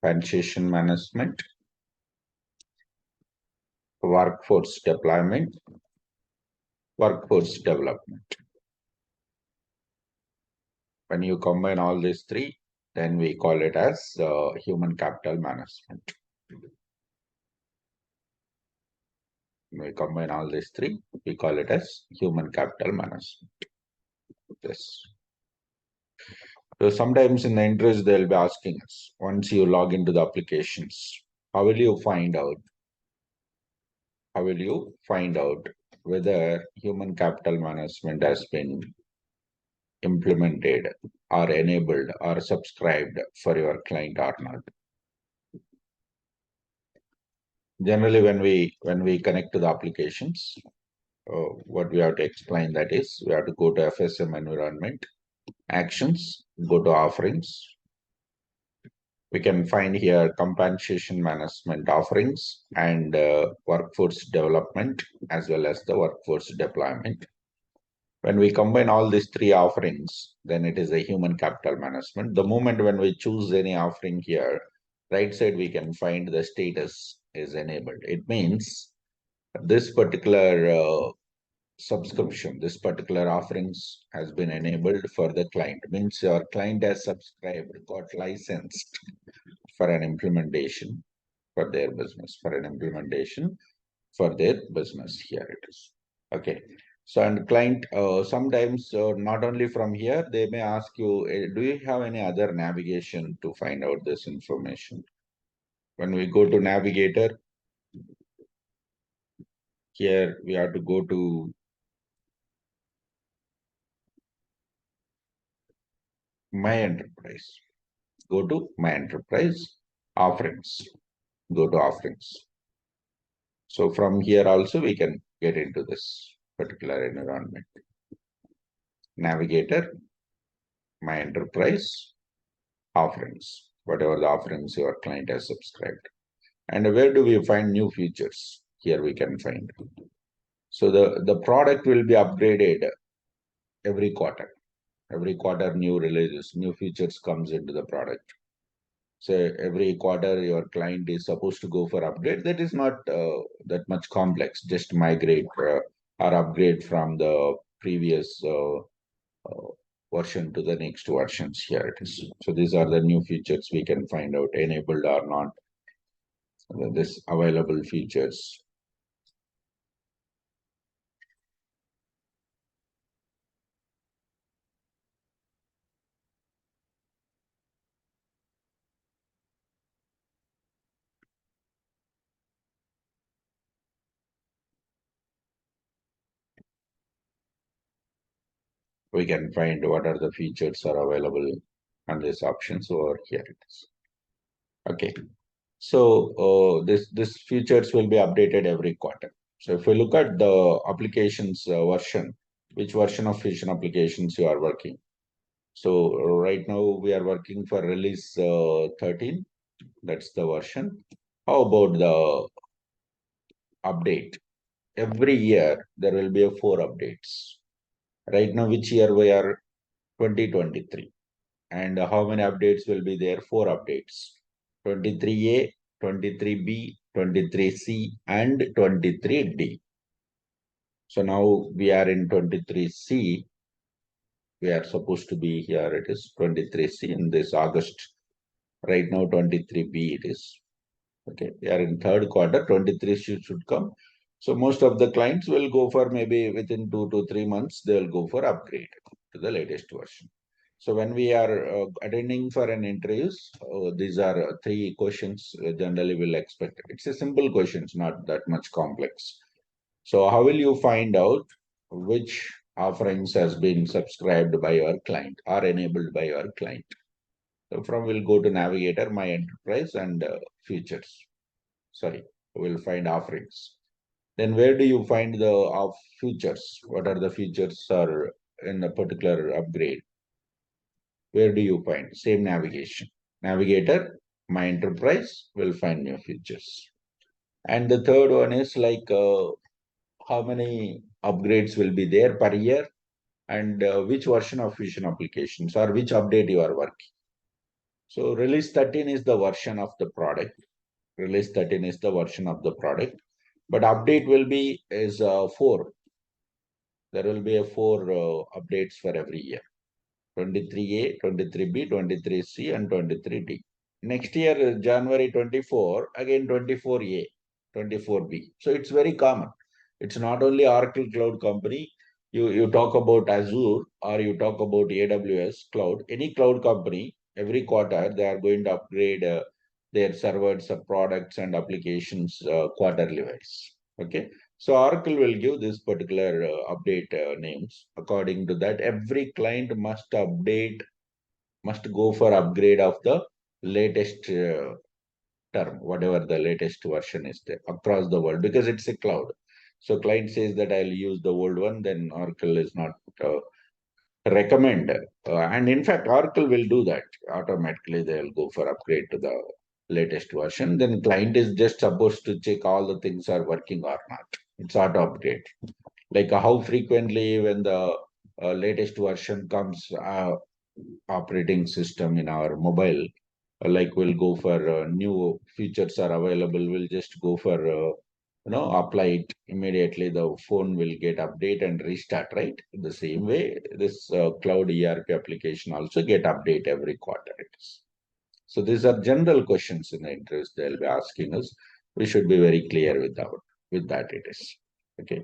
compensation management, workforce deployment, workforce development. When you combine all these three, then we call it as human capital management. When we combine all these three, we call it as human capital management. Yes. So sometimes in the interest, they'll be asking us, once you log into the applications, how will you find out? How will you find out whether human capital management has been implemented or enabled or subscribed for your client or not? Generally, when we connect to the applications, what we have to explain that is we have to go to FSM environment, actions, go to offerings. We can find here compensation management offerings and workforce development as well as the workforce deployment. When we combine all these three offerings, then it is a human capital management. The moment when we choose any offering here, right side we can find the status is enabled. It means this particular subscription, this particular offerings has been enabled for the client. Means your client has subscribed, got licensed for an implementation for their business, for an implementation for their business. Here it is. Okay. So, and client, sometimes not only from here, they may ask you, do you have any other navigation to find out this information? When we go to navigator, here we have to go to My Enterprise. Go to My Enterprise, offerings. Go to offerings. So from here also we can get into this particular environment. Navigator, My Enterprise, offerings, whatever the offerings your client has subscribed. And where do we find new features? Here we can find. So the product will be upgraded every quarter. Every quarter new releases, new features comes into the product. So every quarter your client is supposed to go for upgrade. That is not that much complex. Just migrate or upgrade from the previous version to the next versions. Here it is. So these are the new features we can find out enabled or not. This available features. We can find what are the features are available and these options over here it is. Okay. So this features will be updated every quarter. So if we look at the applications version, which version of Fusion applications you are working? So right now we are working for release 13. That's the version. How about the update? Every year there will be 4 updates. Right now, which year we are? 2023. And how many updates will be there? 4 updates. 23A, 23B, 23C, and 23D. So now we are in 23C. We are supposed to be here. It is 23C in this August. Right now, 23B it is. Okay, we are in third quarter. 23 should come. So most of the clients will go for maybe within 2 to 3 months, they will go for upgrade to the latest version. So when we are attending for an interviews, these are 3 questions generally will expect. It's a simple questions, not that much complex. So how will you find out which offerings has been subscribed by your client or enabled by your client? So from we'll go to navigator, My Enterprise and features. Sorry, we'll find offerings. Then where do you find the features? What are the features are in a particular upgrade? Where do you find? Same navigation. Navigator, My Enterprise will find new features. And the third one is like how many upgrades will be there per year and which version of Fusion applications or which update you are working. So release 13 is the version of the product. Release 13 is the version of the product, but update will be is 4. There will be a 4 updates for every year. 23A, 23B, 23C, and 23D. Next year, January 24, again 24A, 24B. So it's very common. It's not only Oracle Cloud Company. You talk about Azure or you talk about AWS Cloud. Any cloud company, every quarter, they are going to upgrade their servers, products, and applications quarterly wise. Okay. So Oracle will give this particular update names. According to that, every client must go for upgrade of the latest term, whatever the latest version is there across the world, because it's a cloud. So client says that I'll use the old one, then Oracle is not recommend. And in fact, Oracle will do that automatically. They'll go for upgrade to the latest version. Then client is just supposed to check all the things are working or not. It's auto upgrade. Like how frequently when the latest version comes, operating system in our mobile, like we'll go for new features are available, we'll just go for apply it immediately, the phone will get update and restart, right? In the same way, this cloud ERP application also get update every quarter. So these are general questions in the interest they'll be asking us. We should be very clear with that it is. Okay.